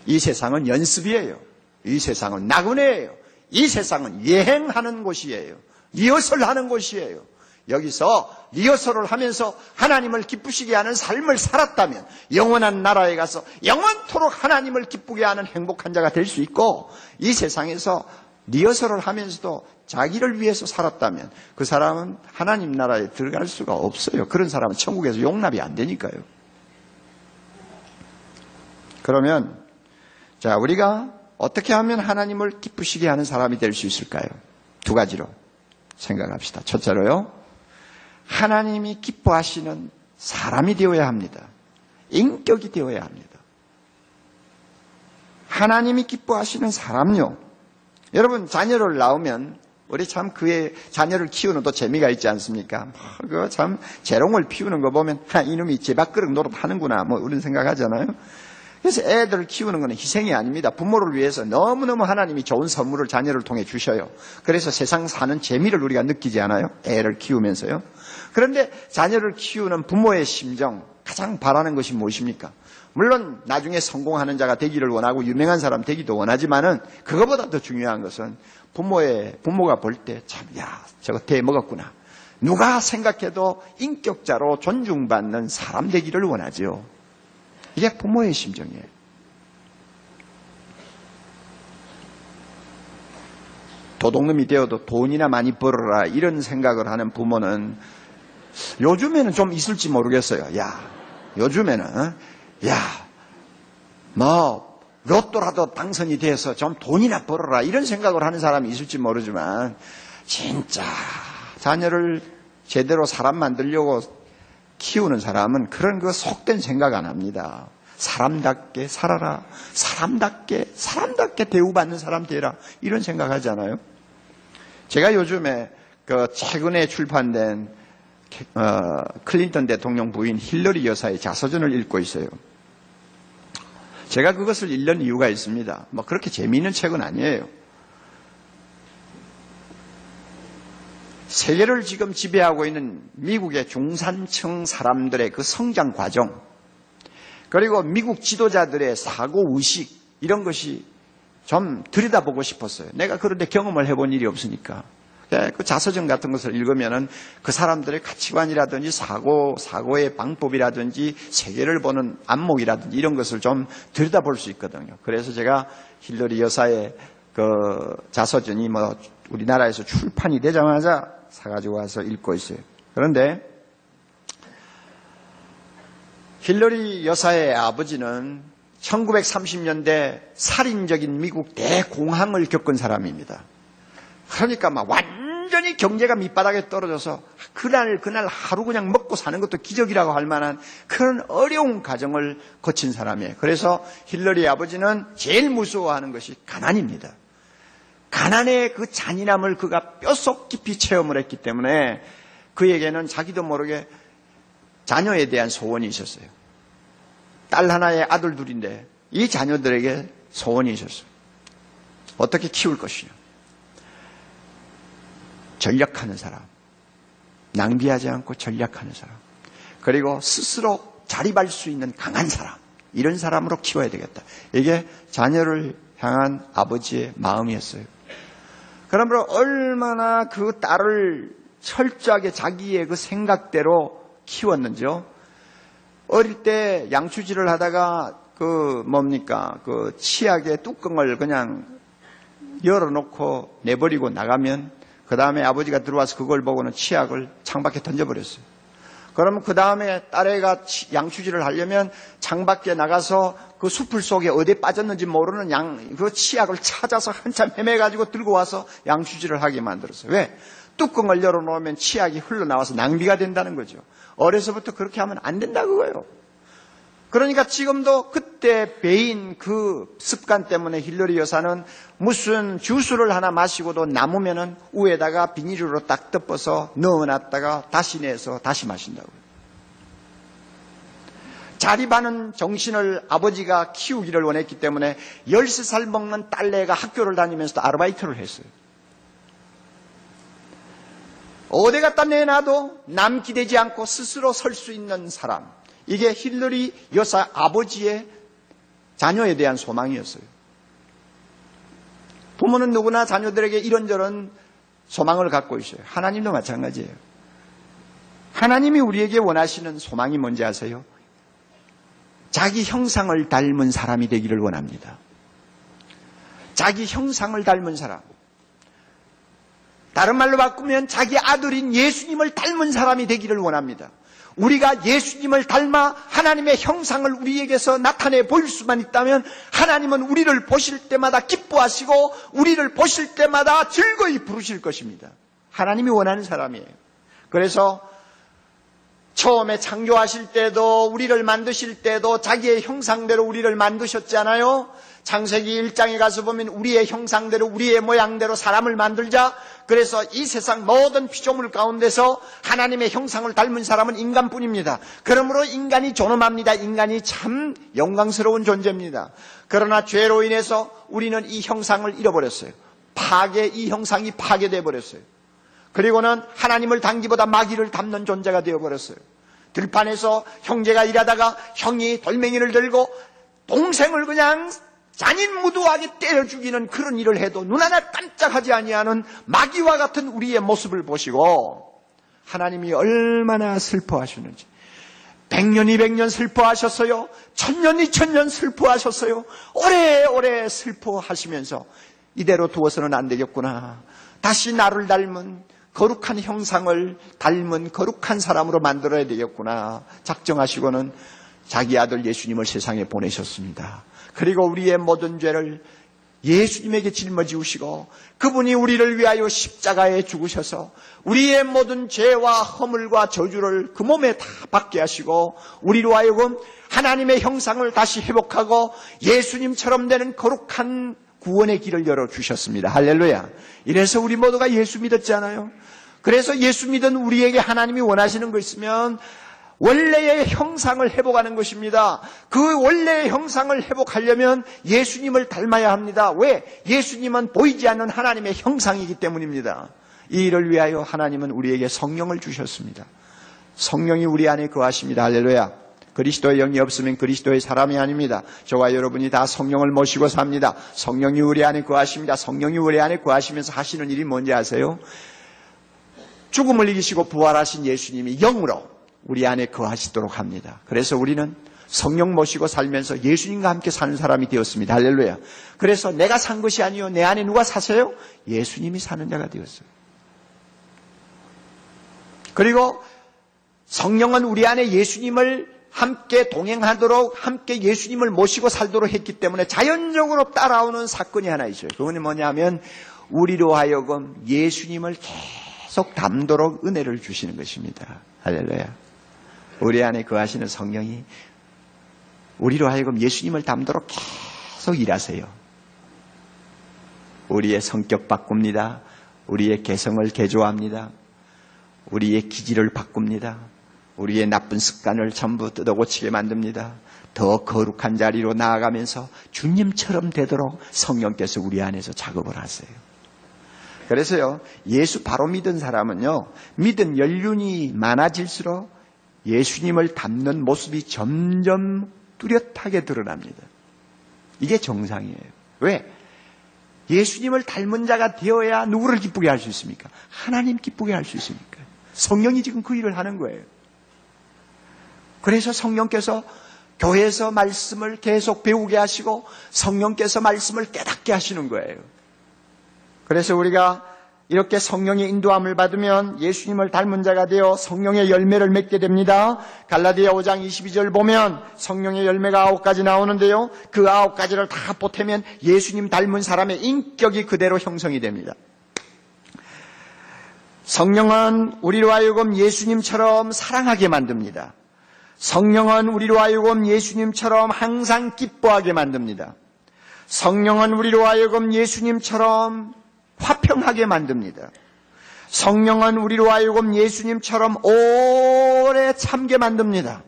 이 세상은 연습이에요. 이 세상은 나그네예요. 이 세상은 여행하는 곳이에요. 리허설하는 곳이에요. 여기서 리허설을 하면서 하나님을 기쁘시게 하는 삶을 살았다면 영원한 나라에 가서 영원토록 하나님을 기쁘게 하는 행복한 자가 될 수 있고, 이 세상에서 리허설을 하면서도 자기를 위해서 살았다면 그 사람은 하나님 나라에 들어갈 수가 없어요. 그런 사람은 천국에서 용납이 안 되니까요. 그러면 자, 우리가 어떻게 하면 하나님을 기쁘시게 하는 사람이 될 수 있을까요? 두 가지로 생각합시다. 첫째로요, 하나님이 기뻐하시는 사람이 되어야 합니다. 인격이 되어야 합니다. 하나님이 기뻐하시는 사람요. 여러분, 자녀를 낳으면 우리 참 그의 자녀를 키우는 또 재미가 있지 않습니까? 그 참 재롱을 피우는 거 보면 이놈이 제 밥그릇 노릇 하는구나 뭐 이런 생각하잖아요. 그래서 애들을 키우는 것은 희생이 아닙니다. 부모를 위해서 너무너무 하나님이 좋은 선물을 자녀를 통해 주셔요. 그래서 세상 사는 재미를 우리가 느끼지 않아요? 애를 키우면서요. 그런데 자녀를 키우는 부모의 심정, 가장 바라는 것이 무엇입니까? 물론 나중에 성공하는 자가 되기를 원하고 유명한 사람 되기도 원하지만은 그거보다 더 중요한 것은 부모가 볼 때 참, 야, 저거 대 먹었구나. 누가 생각해도 인격자로 존중받는 사람 되기를 원하죠. 이게 부모의 심정이에요. 도둑놈이 되어도 돈이나 많이 벌어라 이런 생각을 하는 부모는 요즘에는 좀 있을지 모르겠어요. 요즘에는 로또라도 당선이 돼서 좀 돈이나 벌어라 이런 생각을 하는 사람이 있을지 모르지만 진짜 자녀를 제대로 사람 만들려고 키우는 사람은 그런 거 속된 생각 안 합니다. 사람답게 살아라. 사람답게 대우받는 사람 되라. 이런 생각하지 않아요? 제가 요즘에 최근에 출판된 클린턴 대통령 부인 힐러리 여사의 자서전을 읽고 있어요. 제가 그것을 읽는 이유가 있습니다. 그렇게 재미있는 책은 아니에요. 세계를 지금 지배하고 있는 미국의 중산층 사람들의 그 성장 과정, 그리고 미국 지도자들의 사고의식, 이런 것이 좀 들여다보고 싶었어요. 내가 그런데 경험을 해본 일이 없으니까. 그 자서전 같은 것을 읽으면은 그 사람들의 가치관이라든지 사고의 방법이라든지 세계를 보는 안목이라든지 이런 것을 좀 들여다볼 수 있거든요. 그래서 제가 힐러리 여사의 그 자서전이 우리나라에서 출판이 되자마자 사가지고 와서 읽고 있어요. 그런데 힐러리 여사의 아버지는 1930년대 살인적인 미국 대공황을 겪은 사람입니다. 그러니까 완전히 완전히 경제가 밑바닥에 떨어져서 그날 하루 그냥 먹고 사는 것도 기적이라고 할 만한 그런 어려운 가정을 거친 사람이에요. 그래서 힐러리 아버지는 제일 무서워하는 것이 가난입니다. 가난의 그 잔인함을 그가 뼛속 깊이 체험을 했기 때문에 그에게는 자기도 모르게 자녀에 대한 소원이 있었어요. 딸 하나에 아들 둘인데 이 자녀들에게 소원이 있었어요. 어떻게 키울 것이냐. 전략하는 사람, 낭비하지 않고 전략하는 사람, 그리고 스스로 자립할 수 있는 강한 사람, 이런 사람으로 키워야 되겠다. 이게 자녀를 향한 아버지의 마음이었어요. 그러므로 얼마나 그 딸을 철저하게 자기의 그 생각대로 키웠는지요. 어릴 때 양치질을 하다가 그 치약의 뚜껑을 그냥 열어놓고 내버리고 나가면 그 다음에 아버지가 들어와서 그걸 보고는 치약을 창밖에 던져버렸어요. 그러면 그 다음에 딸애가 양치질을 하려면 창밖에 나가서 그 숲을 속에 어디에 빠졌는지 모르는 그 치약을 찾아서 한참 헤매가지고 들고 와서 양치질을 하게 만들었어요. 왜? 뚜껑을 열어놓으면 치약이 흘러나와서 낭비가 된다는 거죠. 어려서부터 그렇게 하면 안 된다 그거예요. 그러니까 지금도 그때 배인 그 습관 때문에 힐러리 여사는 무슨 주스를 하나 마시고도 남으면은 위에다가 비닐로 딱 덮어서 넣어놨다가 다시 내서 다시 마신다고요. 자립하는 정신을 아버지가 키우기를 원했기 때문에 13살 먹는 딸내가 학교를 다니면서도 아르바이트를 했어요. 어디 갖다 내놔도 남 기대지 않고 스스로 설 수 있는 사람. 이게 힐러리 여사 아버지의 자녀에 대한 소망이었어요. 부모는 누구나 자녀들에게 이런저런 소망을 갖고 있어요. 하나님도 마찬가지예요. 하나님이 우리에게 원하시는 소망이 뭔지 아세요? 자기 형상을 닮은 사람이 되기를 원합니다. 자기 형상을 닮은 사람. 다른 말로 바꾸면 자기 아들인 예수님을 닮은 사람이 되기를 원합니다. 우리가 예수님을 닮아 하나님의 형상을 우리에게서 나타내 보일 수만 있다면 하나님은 우리를 보실 때마다 기뻐하시고 우리를 보실 때마다 즐거이 부르실 것입니다. 하나님이 원하는 사람이에요. 그래서 처음에 창조하실 때도 우리를 만드실 때도 자기의 형상대로 우리를 만드셨잖아요. 창세기 1장에 가서 보면 우리의 형상대로 우리의 모양대로 사람을 만들자. 그래서 이 세상 모든 피조물 가운데서 하나님의 형상을 닮은 사람은 인간뿐입니다. 그러므로 인간이 존엄합니다. 인간이 참 영광스러운 존재입니다. 그러나 죄로 인해서 우리는 이 형상을 잃어버렸어요. 이 형상이 파괴되어 버렸어요. 그리고는 하나님을 닮기보다 마귀를 닮는 존재가 되어버렸어요. 들판에서 형제가 일하다가 형이 돌멩이를 들고 동생을 그냥 잔인무도하게 때려 죽이는 그런 일을 해도 눈 하나 깜짝하지 아니하는 마귀와 같은 우리의 모습을 보시고 하나님이 얼마나 슬퍼하시는지 100년 200년 슬퍼하셨어요. 1000년 2000년 슬퍼하셨어요. 오래오래 슬퍼하시면서 이대로 두어서는 안 되겠구나. 다시 나를 닮은 거룩한 형상을 닮은 거룩한 사람으로 만들어야 되겠구나 작정하시고는 자기 아들 예수님을 세상에 보내셨습니다. 그리고 우리의 모든 죄를 예수님에게 짊어지우시고 그분이 우리를 위하여 십자가에 죽으셔서 우리의 모든 죄와 허물과 저주를 그 몸에 다 받게 하시고 우리로 하여금 하나님의 형상을 다시 회복하고 예수님처럼 되는 거룩한 구원의 길을 열어주셨습니다. 할렐루야. 이래서 우리 모두가 예수 믿었잖아요. 그래서 예수 믿은 우리에게 하나님이 원하시는 거 있으면 원래의 형상을 회복하는 것입니다. 그 원래의 형상을 회복하려면 예수님을 닮아야 합니다. 왜? 예수님은 보이지 않는 하나님의 형상이기 때문입니다. 이 일을 위하여 하나님은 우리에게 성령을 주셨습니다. 성령이 우리 안에 거하십니다. 할렐루야. 그리스도의 영이 없으면 그리스도의 사람이 아닙니다. 저와 여러분이 다 성령을 모시고 삽니다. 성령이 우리 안에 거하십니다. 성령이 우리 안에 거하시면서 하시는 일이 뭔지 아세요? 죽음을 이기시고 부활하신 예수님이 영으로 우리 안에 거하시도록 합니다. 그래서 우리는 성령 모시고 살면서 예수님과 함께 사는 사람이 되었습니다. 할렐루야. 그래서 내가 산 것이 아니요 내 안에 누가 사세요? 예수님이 사는 자가 되었어요. 그리고 성령은 우리 안에 예수님을 함께 동행하도록 함께 예수님을 모시고 살도록 했기 때문에 자연적으로 따라오는 사건이 하나 있어요. 그건 뭐냐면 우리로 하여금 예수님을 계속 닮도록 은혜를 주시는 것입니다. 할렐루야. 우리 안에 거하시는 성령이 우리로 하여금 예수님을 닮도록 계속 일하세요. 우리의 성격 바꿉니다. 우리의 개성을 개조합니다. 우리의 기질을 바꿉니다. 우리의 나쁜 습관을 전부 뜯어고치게 만듭니다. 더 거룩한 자리로 나아가면서 주님처럼 되도록 성령께서 우리 안에서 작업을 하세요. 그래서요, 예수 바로 믿은 사람은요, 믿은 연륜이 많아질수록 예수님을 닮는 모습이 점점 뚜렷하게 드러납니다. 이게 정상이에요. 왜? 예수님을 닮은 자가 되어야 누구를 기쁘게 할 수 있습니까? 하나님 기쁘게 할 수 있습니까? 성령이 지금 그 일을 하는 거예요. 그래서 성령께서 교회에서 말씀을 계속 배우게 하시고 성령께서 말씀을 깨닫게 하시는 거예요. 그래서 우리가 이렇게 성령의 인도함을 받으면 예수님을 닮은 자가 되어 성령의 열매를 맺게 됩니다. 갈라디아 5장 22절 보면 성령의 열매가 9가지 나오는데요. 그 9가지를 다 보태면 예수님 닮은 사람의 인격이 그대로 형성이 됩니다. 성령은 우리로 하여금 예수님처럼 사랑하게 만듭니다. 성령은 우리로 하여금 예수님처럼 항상 기뻐하게 만듭니다. 성령은 우리로 하여금 예수님처럼 화평하게 만듭니다. 성령은 우리로 하여금 예수님처럼 오래 참게 만듭니다.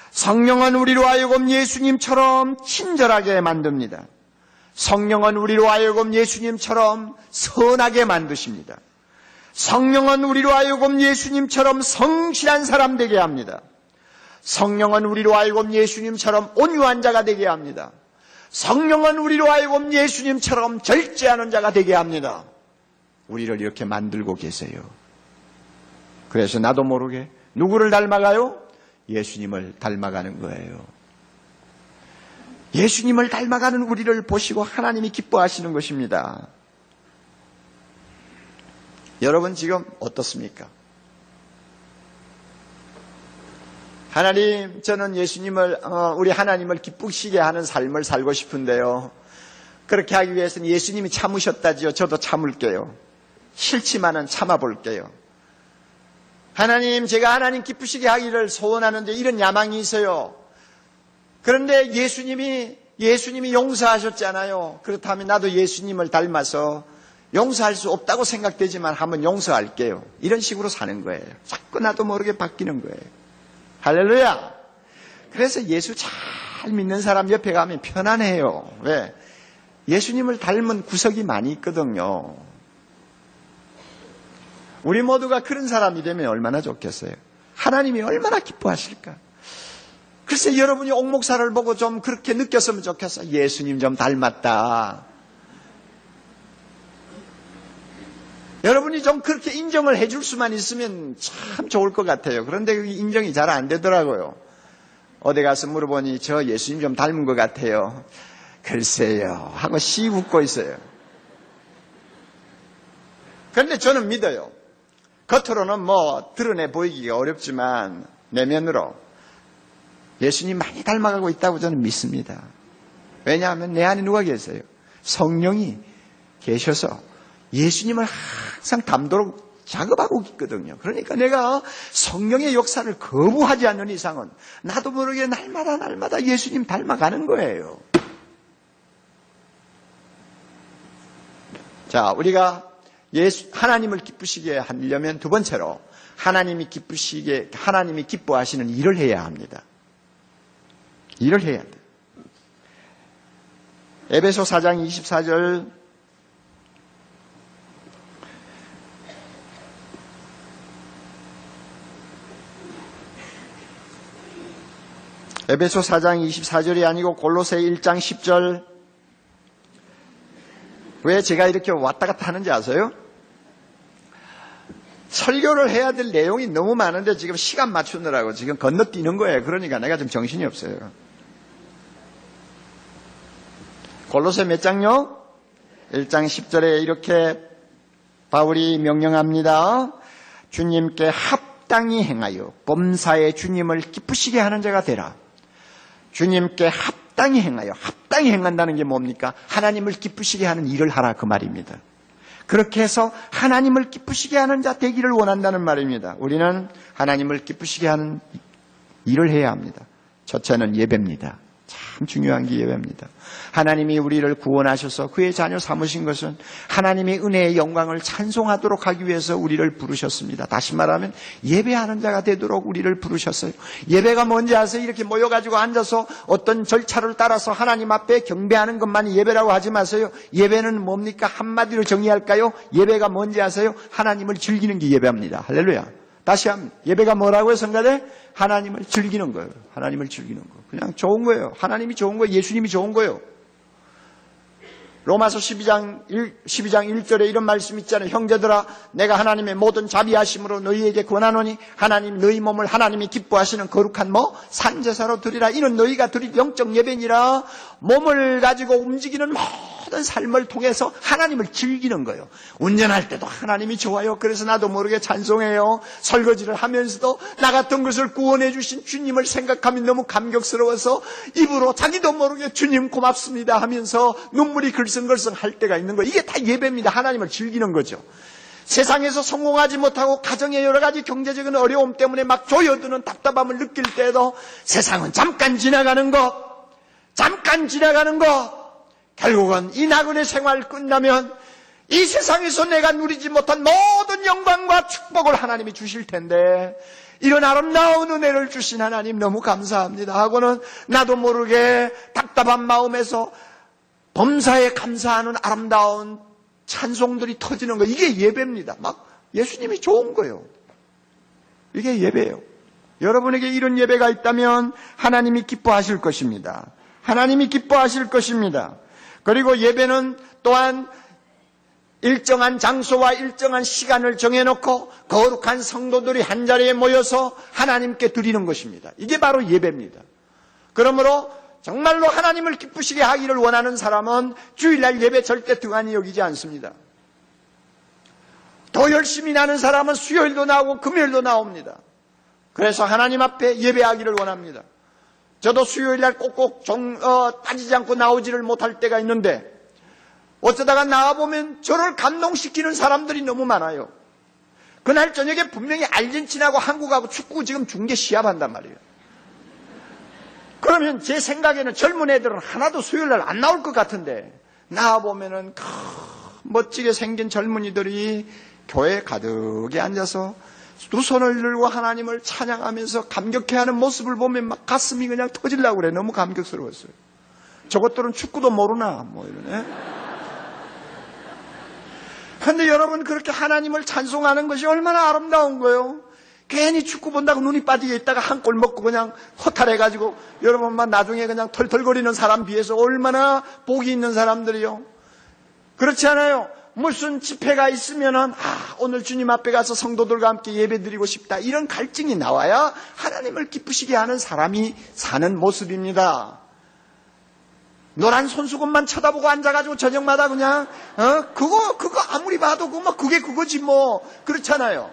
성령은 우리로 하여금 예수님처럼 친절하게 만듭니다. 성령은 우리로 하여금 예수님처럼 선하게 만드십니다. 성령은 우리로 하여금 예수님처럼 성실한 사람 되게 합니다. 성령은 우리로 하여금 예수님처럼 온유한 자가 되게 합니다. 성령은 우리로 하여금 예수님처럼 절제하는 자가 되게 합니다. 우리를 이렇게 만들고 계세요. 그래서 나도 모르게 누구를 닮아가요? 예수님을 닮아가는 거예요. 예수님을 닮아가는 우리를 보시고 하나님이 기뻐하시는 것입니다. 여러분 지금 어떻습니까? 하나님, 저는 예수님을, 우리 하나님을 기쁘시게 하는 삶을 살고 싶은데요. 그렇게 하기 위해서는 예수님이 참으셨다지요. 저도 참을게요. 싫지만은 참아볼게요. 하나님, 제가 하나님 기쁘시게 하기를 소원하는데 이런 야망이 있어요. 그런데 예수님이 용서하셨잖아요. 그렇다면 나도 예수님을 닮아서 용서할 수 없다고 생각되지만 한번 용서할게요. 이런 식으로 사는 거예요. 자꾸 나도 모르게 바뀌는 거예요. 할렐루야. 그래서 예수 잘 믿는 사람 옆에 가면 편안해요. 왜? 예수님을 닮은 구석이 많이 있거든요. 우리 모두가 그런 사람이 되면 얼마나 좋겠어요. 하나님이 얼마나 기뻐하실까. 글쎄 여러분이 옥목사를 보고 좀 그렇게 느꼈으면 좋겠어. 예수님 좀 닮았다. 여러분이 좀 그렇게 인정을 해줄 수만 있으면 참 좋을 것 같아요. 그런데 그 인정이 잘 안 되더라고요. 어디 가서 물어보니 저 예수님 좀 닮은 것 같아요. 글쎄요 하고 씨 웃고 있어요. 그런데 저는 믿어요. 겉으로는 뭐 드러내 보이기가 어렵지만 내면으로 예수님 많이 닮아가고 있다고 저는 믿습니다. 왜냐하면 내 안에 누가 계세요? 성령이 계셔서 예수님을 항상 닮도록 작업하고 있거든요. 그러니까 내가 성령의 역사를 거부하지 않는 이상은 나도 모르게 날마다 예수님 닮아가는 거예요. 자, 우리가 하나님을 기쁘시게 하려면 두 번째로 하나님이 기뻐하시는 일을 해야 합니다. 일을 해야 돼요. 에베소 4장 24절 에베소 4장 24절이 아니고 골로새 1장 10절. 왜 제가 이렇게 왔다 갔다 하는지 아세요? 설교를 해야 될 내용이 너무 많은데 지금 시간 맞추느라고 지금 건너뛰는 거예요. 그러니까 내가 좀 정신이 없어요. 골로새 몇 장요? 1장 10절에 이렇게 바울이 명령합니다. 주님께 합당히 행하여 범사에 주님을 기쁘시게 하는 자가 되라. 주님께 합당히 행하여. 합당히 행한다는 게 뭡니까? 하나님을 기쁘시게 하는 일을 하라 그 말입니다. 그렇게 해서 하나님을 기쁘시게 하는 자 되기를 원한다는 말입니다. 우리는 하나님을 기쁘시게 하는 일을 해야 합니다. 첫째는 예배입니다. 참 중요한 게 예배입니다. 하나님이 우리를 구원하셔서 그의 자녀 삼으신 것은 하나님의 은혜의 영광을 찬송하도록 하기 위해서 우리를 부르셨습니다. 다시 말하면 예배하는 자가 되도록 우리를 부르셨어요. 예배가 뭔지 아세요? 이렇게 모여가지고 앉아서 어떤 절차를 따라서 하나님 앞에 경배하는 것만이 예배라고 하지 마세요. 예배는 뭡니까? 한마디로 정의할까요? 예배가 뭔지 아세요? 하나님을 즐기는 게 예배입니다. 할렐루야. 다시 한번 예배가 뭐라고요, 성가대? 하나님을 즐기는 거예요. 하나님을 즐기는 거. 그냥 좋은 거예요. 하나님이 좋은 거예요. 예수님이 좋은 거예요. 로마서 12장 1절에 이런 말씀 있잖아요. 형제들아, 내가 하나님의 모든 자비하심으로 너희에게 권하노니 하나님 너희 몸을 하나님이 기뻐하시는 거룩한 산제사로 드리라. 이는 너희가 드릴 영적 예배니라. 몸을 가지고 움직이는 모든 삶을 통해서 하나님을 즐기는 거예요. 운전할 때도 하나님이 좋아요. 그래서 나도 모르게 찬송해요. 설거지를 하면서도 나 같은 것을 구원해 주신 주님을 생각하면 너무 감격스러워서 입으로 자기도 모르게 주님 고맙습니다 하면서 눈물이 글썽글썽 할 때가 있는 거예요. 이게 다 예배입니다. 하나님을 즐기는 거죠. 세상에서 성공하지 못하고 가정의 여러 가지 경제적인 어려움 때문에 막 조여드는 답답함을 느낄 때에도 세상은 잠깐 지나가는 것, 결국은 이 나그네 생활 끝나면 이 세상에서 내가 누리지 못한 모든 영광과 축복을 하나님이 주실 텐데 이런 아름다운 은혜를 주신 하나님 너무 감사합니다 하고는 나도 모르게 답답한 마음에서 범사에 감사하는 아름다운 찬송들이 터지는 거, 이게 예배입니다. 막 예수님이 좋은 거예요. 이게 예배예요. 여러분에게 이런 예배가 있다면 하나님이 기뻐하실 것입니다. 하나님이 기뻐하실 것입니다. 그리고 예배는 또한 일정한 장소와 일정한 시간을 정해놓고 거룩한 성도들이 한자리에 모여서 하나님께 드리는 것입니다. 이게 바로 예배입니다. 그러므로 정말로 하나님을 기쁘시게 하기를 원하는 사람은 주일날 예배 절대 등한히 여기지 않습니다. 더 열심히 나는 사람은 수요일도 나오고 금요일도 나옵니다. 그래서 하나님 앞에 예배하기를 원합니다. 저도 수요일날 꼭꼭 빠지지 않고 나오지를 못할 때가 있는데 어쩌다가 나와보면 저를 감동시키는 사람들이 너무 많아요. 그날 저녁에 분명히 아르헨티나하고 한국하고 축구 지금 중계 시합한단 말이에요. 그러면 제 생각에는 젊은 애들은 하나도 수요일날 안 나올 것 같은데 나와보면은 멋지게 생긴 젊은이들이 교회 가득히 앉아서 두 손을 들고 하나님을 찬양하면서 감격해하는 모습을 보면 막 가슴이 그냥 터지려고 그래. 너무 감격스러웠어요. 저것들은 축구도 모르나 이러네. 그런데 여러분, 그렇게 하나님을 찬송하는 것이 얼마나 아름다운 거예요. 괜히 축구 본다고 눈이 빠지게 있다가 한 골 먹고 그냥 허탈해가지고 여러분만 나중에 그냥 털털거리는 사람 비해서 얼마나 복이 있는 사람들이요. 그렇지 않아요? 무슨 집회가 있으면은 오늘 주님 앞에 가서 성도들과 함께 예배드리고 싶다, 이런 갈증이 나와야 하나님을 기쁘시게 하는 사람이 사는 모습입니다. 노란 손수건만 쳐다보고 앉아가지고 저녁마다 그냥 그거 아무리 봐도 그게 그거지 그렇잖아요.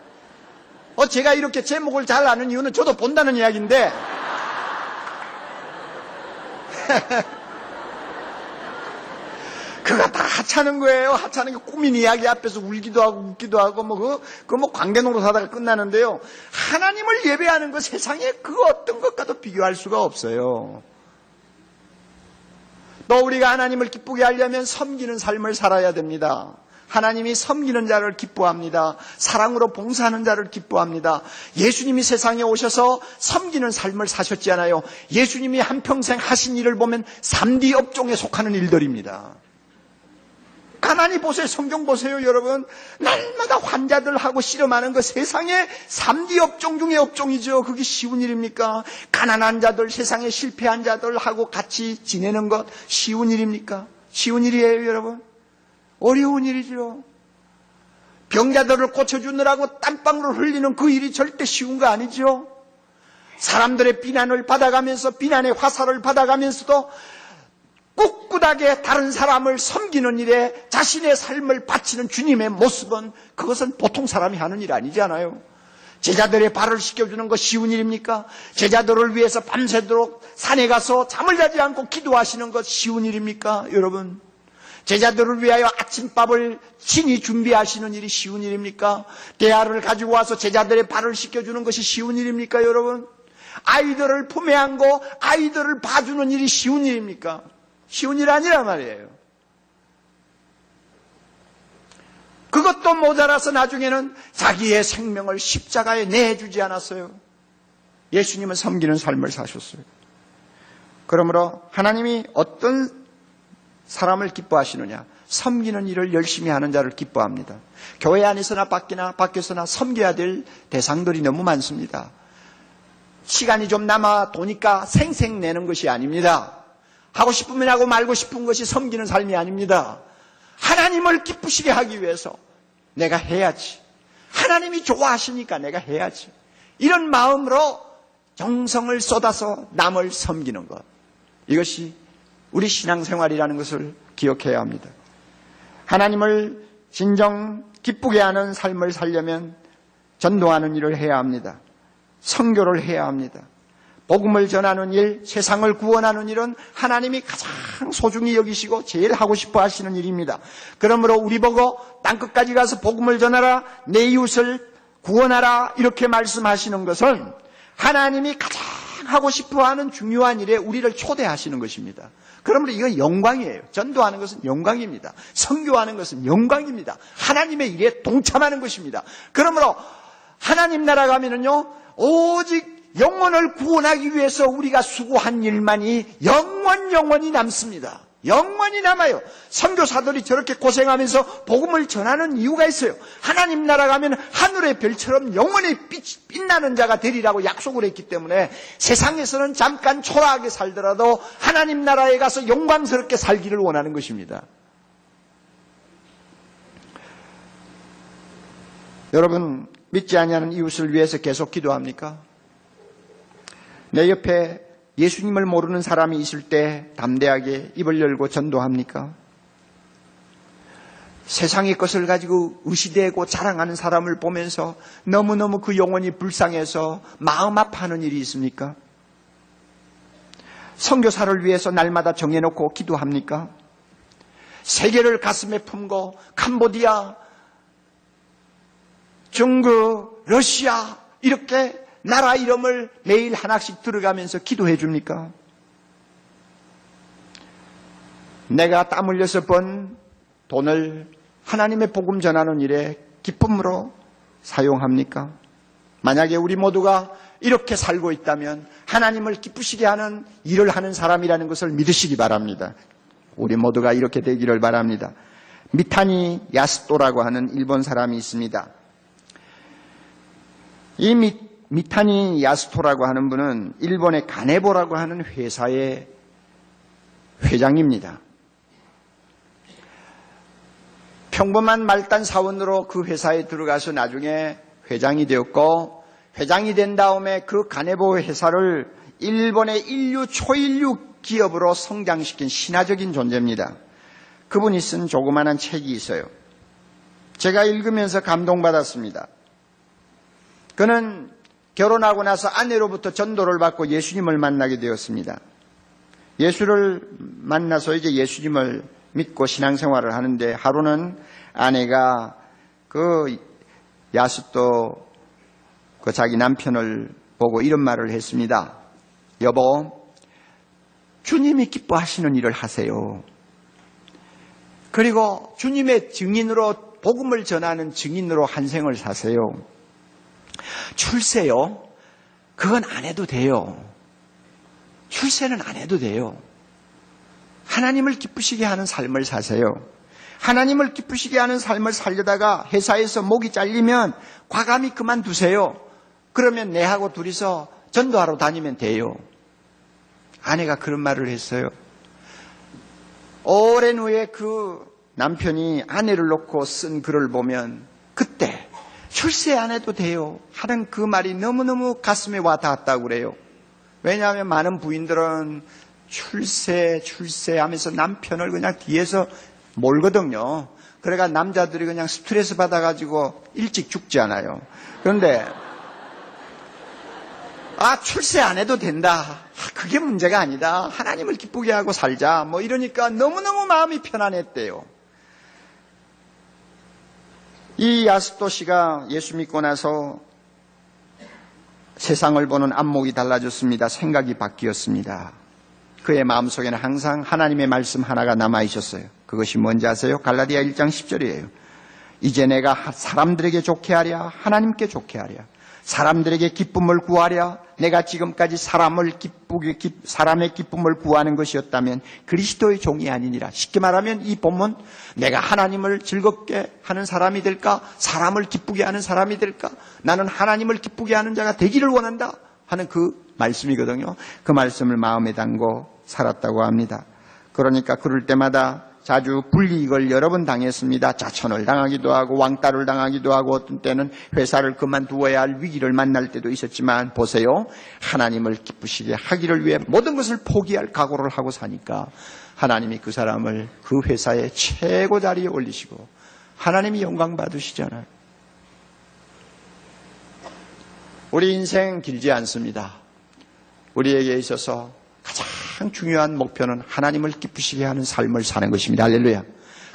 제가 이렇게 제목을 잘 아는 이유는 저도 본다는 이야기인데 그거 다 하찮은 거예요. 하찮은 게 꾸민 이야기 앞에서 울기도 하고 웃기도 하고 관계노릇 하다가 끝나는데요. 하나님을 예배하는 거 세상에 그 어떤 것과도 비교할 수가 없어요. 또 우리가 하나님을 기쁘게 하려면 섬기는 삶을 살아야 됩니다. 하나님이 섬기는 자를 기뻐합니다. 사랑으로 봉사하는 자를 기뻐합니다. 예수님이 세상에 오셔서 섬기는 삶을 사셨잖아요. 예수님이 한평생 하신 일을 보면 3D 업종에 속하는 일들입니다. 가만히 보세요. 성경 보세요, 여러분. 날마다 환자들하고 씨름하는 거 세상에 3D 업종 중에 업종이죠. 그게 쉬운 일입니까? 가난한 자들, 세상에 실패한 자들하고 같이 지내는 것 쉬운 일입니까? 쉬운 일이에요, 여러분. 어려운 일이죠. 병자들을 고쳐주느라고 땀방울을 흘리는 그 일이 절대 쉬운 거 아니죠. 사람들의 비난을 받아가면서, 비난의 화살을 받아가면서도 꿋꿋하게 다른 사람을 섬기는 일에 자신의 삶을 바치는 주님의 모습은, 그것은 보통 사람이 하는 일 아니잖아요. 제자들의 발을 씻겨주는 것 쉬운 일입니까? 제자들을 위해서 밤새도록 산에 가서 잠을 자지 않고 기도하시는 것 쉬운 일입니까? 여러분, 제자들을 위하여 아침밥을 친히 준비하시는 일이 쉬운 일입니까? 대야를 가지고 와서 제자들의 발을 씻겨주는 것이 쉬운 일입니까, 여러분? 아이들을 품에 안고 아이들을 봐주는 일이 쉬운 일입니까? 쉬운 일 아니란 말이에요. 그것도 모자라서 나중에는 자기의 생명을 십자가에 내주지 않았어요. 예수님은 섬기는 삶을 사셨어요. 그러므로 하나님이 어떤 사람을 기뻐하시느냐? 섬기는 일을 열심히 하는 자를 기뻐합니다. 교회 안에서나 밖에서나 섬겨야 될 대상들이 너무 많습니다. 시간이 좀 남아 도니까 생생 내는 것이 아닙니다. 하고 싶으면 하고 말고 싶은 것이 섬기는 삶이 아닙니다. 하나님을 기쁘시게 하기 위해서 내가 해야지. 하나님이 좋아하시니까 내가 해야지. 이런 마음으로 정성을 쏟아서 남을 섬기는 것. 이것이 우리 신앙생활이라는 것을 기억해야 합니다. 하나님을 진정 기쁘게 하는 삶을 살려면 전도하는 일을 해야 합니다. 선교를 해야 합니다. 복음을 전하는 일, 세상을 구원하는 일은 하나님이 가장 소중히 여기시고 제일 하고 싶어 하시는 일입니다. 그러므로 우리 보고 땅끝까지 가서 복음을 전하라, 내 이웃을 구원하라 이렇게 말씀하시는 것은 하나님이 가장 하고 싶어 하는 중요한 일에 우리를 초대하시는 것입니다. 그러므로 이건 영광이에요. 전도하는 것은 영광입니다. 선교하는 것은 영광입니다. 하나님의 일에 동참하는 것입니다. 그러므로 하나님 나라 가면은요, 오직 영혼을 구원하기 위해서 우리가 수고한 일만이 영원히 남습니다. 영원히 남아요. 선교사들이 저렇게 고생하면서 복음을 전하는 이유가 있어요. 하나님 나라 가면 하늘의 별처럼 영원히 빛나는 자가 되리라고 약속을 했기 때문에 세상에서는 잠깐 초라하게 살더라도 하나님 나라에 가서 영광스럽게 살기를 원하는 것입니다. 여러분, 믿지 아니하는 이웃을 위해서 계속 기도합니까? 내 옆에 예수님을 모르는 사람이 있을 때 담대하게 입을 열고 전도합니까? 세상의 것을 가지고 의시되고 자랑하는 사람을 보면서 너무너무 그 영혼이 불쌍해서 마음 아파하는 일이 있습니까? 선교사를 위해서 날마다 정해놓고 기도합니까? 세계를 가슴에 품고 캄보디아, 중국, 러시아 이렇게 나라 이름을 매일 하나씩 들어가면서 기도해 줍니까? 내가 땀 흘려서 번 돈을 하나님의 복음 전하는 일에 기쁨으로 사용합니까? 만약에 우리 모두가 이렇게 살고 있다면 하나님을 기쁘시게 하는 일을 하는 사람이라는 것을 믿으시기 바랍니다. 우리 모두가 이렇게 되기를 바랍니다. 미타니 야스토라고 하는 일본 사람이 있습니다. 이 미타니 야스토라고 하는 분은 일본의 가네보라고 하는 회사의 회장입니다. 평범한 말단 사원으로 그 회사에 들어가서 나중에 회장이 되었고, 회장이 된 다음에 그 가네보 회사를 일본의 초인류 기업으로 성장시킨 신화적인 존재입니다. 그분이 쓴 조그마한 책이 있어요. 제가 읽으면서 감동받았습니다. 그는 결혼하고 나서 아내로부터 전도를 받고 예수님을 만나게 되었습니다. 예수를 만나서 이제 예수님을 믿고 신앙생활을 하는데, 하루는 아내가 그 야스토 그 자기 남편을 보고 이런 말을 했습니다. 여보, 주님이 기뻐하시는 일을 하세요. 그리고 주님의 증인으로, 복음을 전하는 증인으로 한 생을 사세요. 출세요? 그건 안 해도 돼요. 출세는 안 해도 돼요. 하나님을 기쁘시게 하는 삶을 사세요. 하나님을 기쁘시게 하는 삶을 살려다가 회사에서 목이 잘리면 과감히 그만두세요. 그러면 내하고 둘이서 전도하러 다니면 돼요. 아내가 그런 말을 했어요. 오랜 후에 그 남편이 아내를 놓고 쓴 글을 보면 그때 출세 안 해도 돼요 하는 그 말이 너무너무 가슴에 와 닿았다고 그래요. 왜냐하면 많은 부인들은 출세 하면서 남편을 그냥 뒤에서 몰거든요. 그러니까 남자들이 그냥 스트레스 받아가지고 일찍 죽지 않아요. 그런데 출세 안 해도 된다. 그게 문제가 아니다. 하나님을 기쁘게 하고 살자. 뭐 이러니까 너무너무 마음이 편안했대요. 이 야스도 씨가 예수 믿고 나서 세상을 보는 안목이 달라졌습니다. 생각이 바뀌었습니다. 그의 마음속에는 항상 하나님의 말씀 하나가 남아있었어요. 그것이 뭔지 아세요? 갈라디아 1장 10절이에요. 이제 내가 사람들에게 좋게 하랴 하나님께 좋게 하랴 사람들에게 기쁨을 구하랴. 내가 지금까지 사람의 기쁨을 구하는 것이었다면 그리스도의 종이 아니니라. 쉽게 말하면 이 본문, 내가 하나님을 즐겁게 하는 사람이 될까? 사람을 기쁘게 하는 사람이 될까? 나는 하나님을 기쁘게 하는 자가 되기를 원한다 하는 그 말씀이거든요. 그 말씀을 마음에 담고 살았다고 합니다. 그러니까 그럴 때마다 자주 불이익을 여러 번 당했습니다. 자천을 당하기도 하고 왕따를 당하기도 하고 어떤 때는 회사를 그만두어야 할 위기를 만날 때도 있었지만 보세요. 하나님을 기쁘시게 하기를 위해 모든 것을 포기할 각오를 하고 사니까 하나님이 그 사람을 그 회사의 최고 자리에 올리시고 하나님이 영광 받으시잖아요. 우리 인생 길지 않습니다. 우리에게 있어서 가장 중요한 목표는 하나님을 기쁘시게 하는 삶을 사는 것입니다. 할렐루야.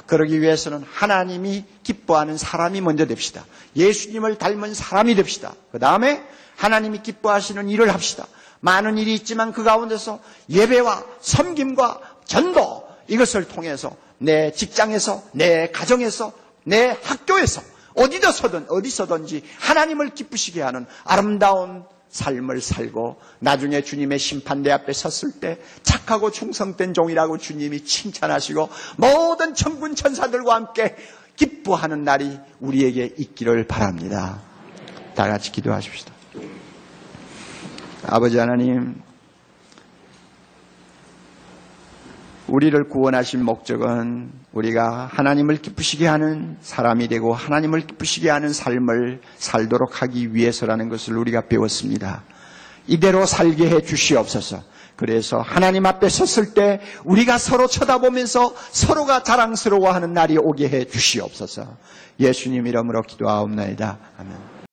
그러기 위해서는 하나님이 기뻐하는 사람이 먼저 됩시다. 예수님을 닮은 사람이 됩시다. 그 다음에 하나님이 기뻐하시는 일을 합시다. 많은 일이 있지만 그 가운데서 예배와 섬김과 전도, 이것을 통해서 내 직장에서, 내 가정에서, 내 학교에서 어디서든지 하나님을 기쁘시게 하는 아름다운 삶을 살고 나중에 주님의 심판대 앞에 섰을 때 착하고 충성된 종이라고 주님이 칭찬하시고 모든 천군 천사들과 함께 기뻐하는 날이 우리에게 있기를 바랍니다. 다 같이 기도하십시다. 아버지 하나님, 우리를 구원하신 목적은 우리가 하나님을 기쁘시게 하는 사람이 되고 하나님을 기쁘시게 하는 삶을 살도록 하기 위해서라는 것을 우리가 배웠습니다. 이대로 살게 해 주시옵소서. 그래서 하나님 앞에 섰을 때 우리가 서로 쳐다보면서 서로가 자랑스러워하는 날이 오게 해 주시옵소서. 예수님 이름으로 기도하옵나이다. 아멘.